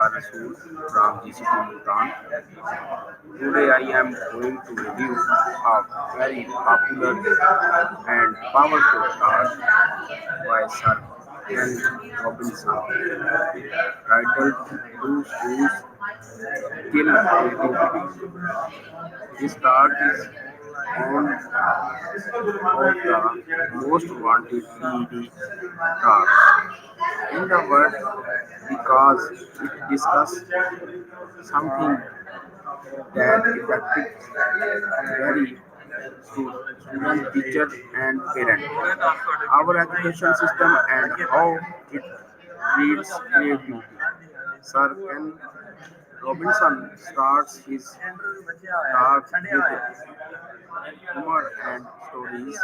Rasul from GCP Bhutan. Today I am going to review a very popular and powerful task by Sir Ken Robinson titled "Do Schools Kill Creativity?" This task is one of the most wanted PED tasks in the world because it discusses something that affects very student, teacher, and parent. Our education system and how it treats creativity. Sir Ken Robinson starts his talk with humor and stories,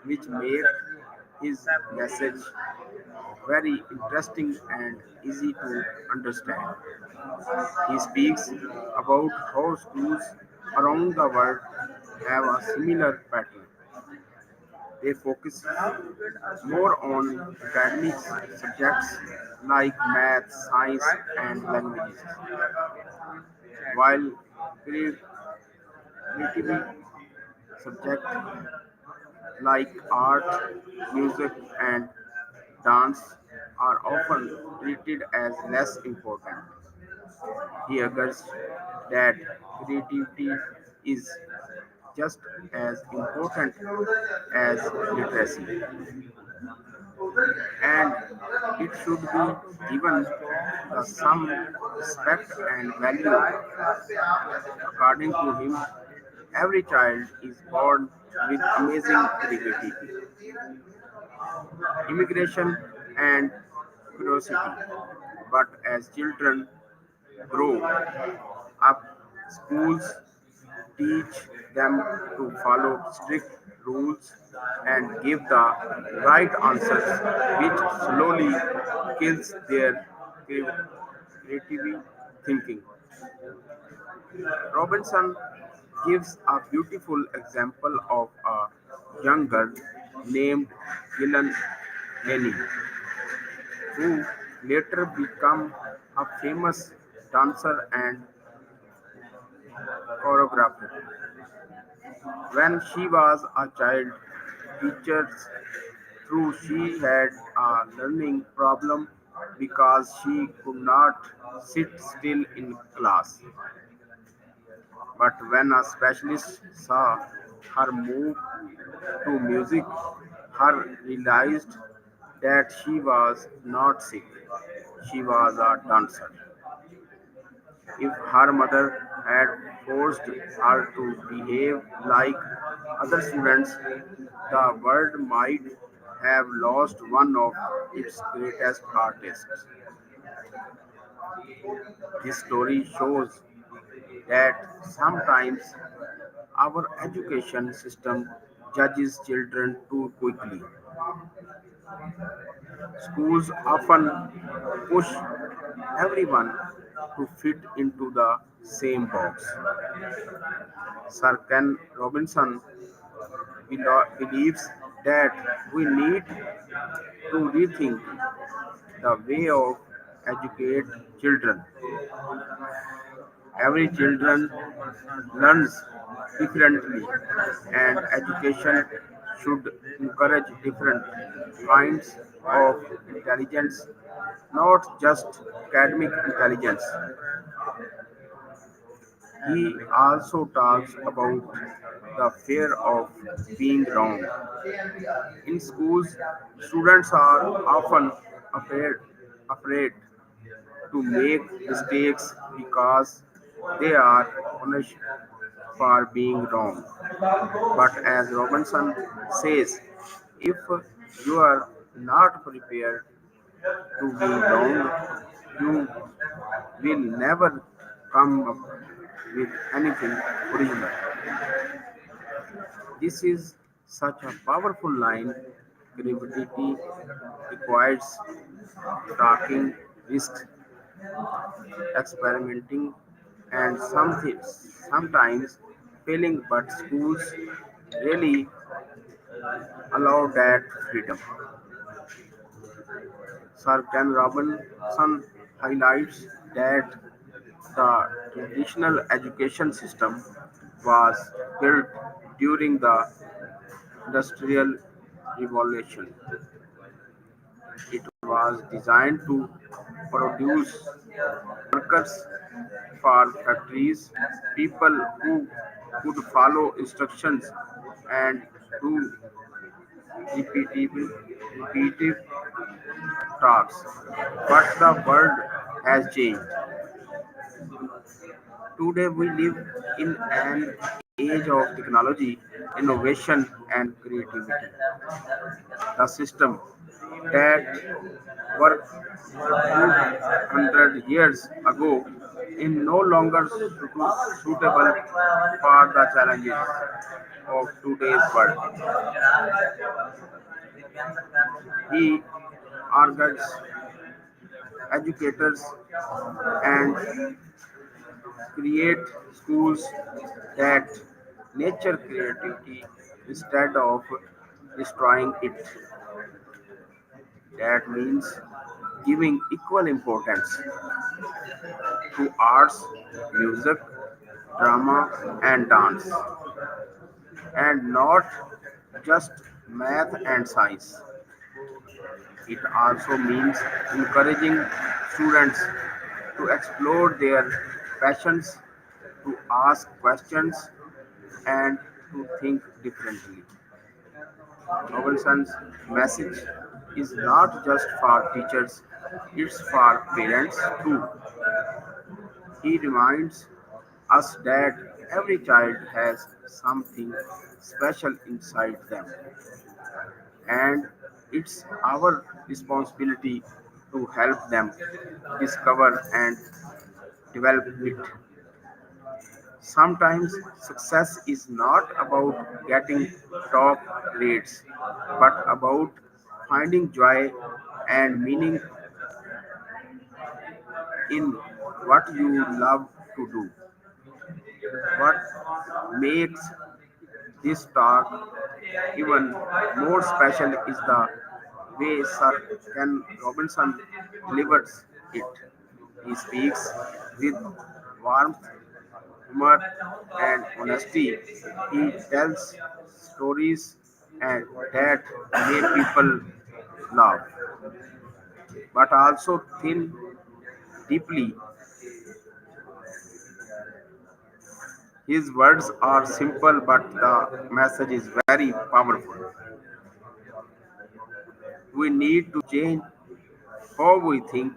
which make his message very interesting and easy to understand. He speaks about how schools around the world have a similar pattern. They focus more on academic subjects like math, science, and languages, while creativity subjects like art, music, and dance are often treated as less important. He argues that creativity is just as important as literacy, and it should be given the some respect and value. According to him, every child is born with amazing creativity, immigration, and curiosity. But as children grow up, schools teach them to follow strict rules and give the right answers, which slowly kills their creative thinking. Robinson gives a beautiful example of a young girl named Gillian Lenny, who later became a famous dancer and choreographer. When she was a child, teachers thought she had a learning problem because she could not sit still in class. But when a specialist saw her move to music, her realized that she was not sick. She was a dancer. If her mother had forced her to behave like other students, the world might have lost one of its greatest artists. This story shows that sometimes our education system judges children too quickly. Schools often push everyone to fit into the same box. Sir Ken Robinson believes that we need to rethink the way of educate children. Every children learns differently, and education should encourage different kinds of intelligence, not just academic intelligence. He also talks about the fear of being wrong. In schools, students are often afraid to make mistakes because they are punished for being wrong. But as Robinson says, if you are not prepared to be wrong, you will never come up with anything original. This is such a powerful line. Creativity requires taking risks, experimenting, and sometimes failing, but schools really allow that freedom. Sir Ken Robinson highlights that the traditional education system was built during the Industrial Revolution. It was designed to produce workers for factories, people who could follow instructions and do repetitive tasks. But the world has changed. Today we live in an age of technology, innovation, and creativity. The system that worked 200 years ago is no longer suitable for the challenges of today's world. He urges educators and create schools that nurture creativity instead of destroying it. That means giving equal importance to arts, music, drama, and dance, and not just math and science. It also means encouraging students to explore their passions, to ask questions, and to think differently. Robinson's message is not just for teachers, it's for parents too. He reminds us that every child has something special inside them, and it's our responsibility to help them discover and develop it. Sometimes success is not about getting top grades, but about finding joy and meaning in what you love to do. What makes this talk even more special is the way Sir Ken Robinson delivers it. He speaks with warmth, humor, and honesty. He tells stories and that make people laugh, but also think deeply. His words are simple, but the message is very powerful. We need to change how we think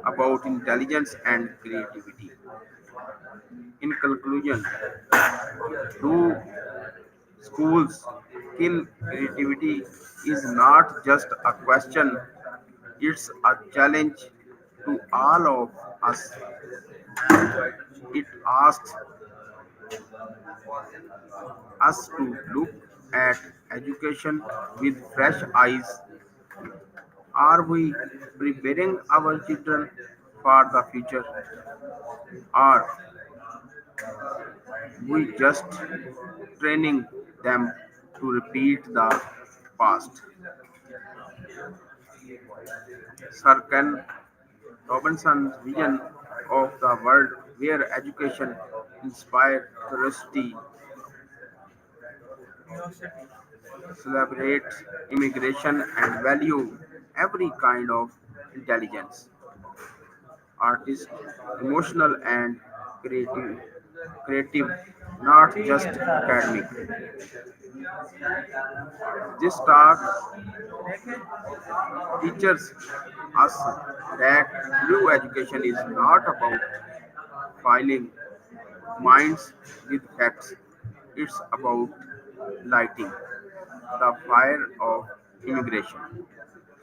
about intelligence and creativity. In conclusion, do schools kill creativity is not just a question, it's a challenge to all of us. It asks us to look at education with fresh eyes. Are we preparing our children for the future? Are we just training them to repeat the past? Sir Ken Robinson's vision of the world where education inspires curiosity, celebrates immigration, and value every kind of intelligence, artist, emotional, and creative, creative, not just academic. This talk teaches us that true education is not about filing minds with facts. It's about lighting the fire of immigration.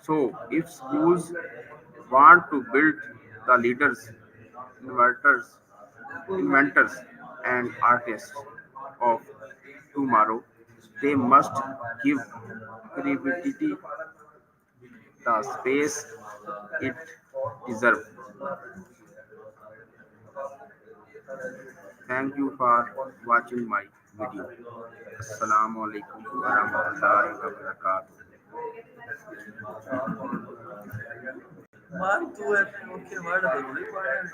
So, if schools want to build the leaders, inverters, inventors, and artists of tomorrow, they must give creativity the space it deserves. Thank you for watching my video. Assalamu alaikum warahmatullahi wabarakatuh. Mark 2 okay ಮಾಡಿದೆ report.